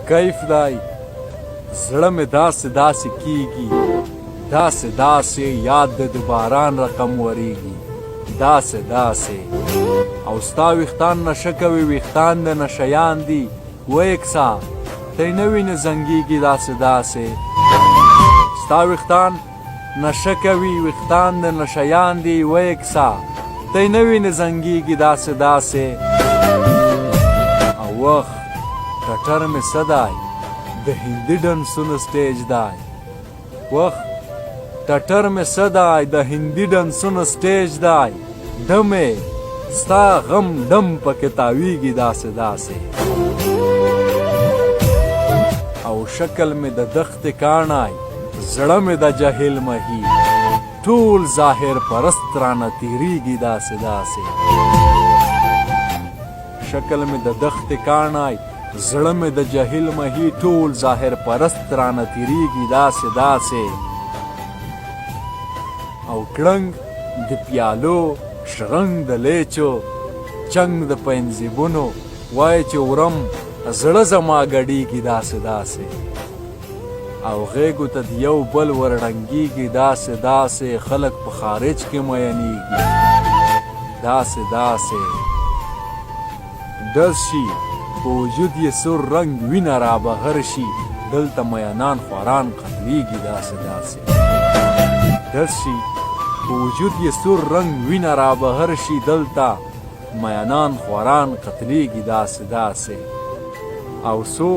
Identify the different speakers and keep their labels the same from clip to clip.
Speaker 1: کیف دی زړه مې داسې داسې کیږي داسې داسې یاد د باران رقم وریږي داسې داسې او ستا ویښتان نشه کوي ویښتان د نشیان دي ویکسا تی نه وینې زنګېږي داسې داسې ستا ویښتان نشه کوي ویښتان د نشیان دي ویکسا تی نه وینې زنګېږي داسې داسې او وخت ټټر مې څه دی د هندي ډنسونو سټیج دی وخت ټټر مې څه دی د هندي ډنسونو سټیج دی ډمې ستا غم ډم پکې تاویږي داسې داسې او شکل مې د دښتې کاڼی زړه مې د جهیل مهي ټول ظاهر پرست رانه تیریږي داسې داسې شکل مې د دښتې کاڼی زړه مې د جهیل مهي ټول ظاهر پرست رانه تیریږي داسې داسې او کړنګ د پیالو شرنګ د لیچو چنګ د پنځیبونو وای چې ورم زړه زما ګډیږي داسې داسې او غیږو ته د یو بل ورړنګیږي داسې داسې خلک په خارج کې مینیږي داسې داسې ډز شي په وجود یې سور رنګ وینه را بهر شي دلته مینان خواران قتلیږي داسې داسې ډز شي په وجود یې سور رنګ وینه را بهر شي دلته مینان خواران قتلیږي داسې داسې او سو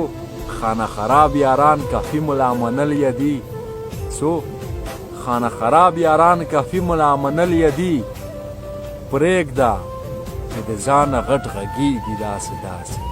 Speaker 1: خانه خراب یاران کافی ملا منل یدی سو خانه خراب یاران کافی ملا منل یدی پرېږده چې د ځانه غټ غږیږي داسې داسې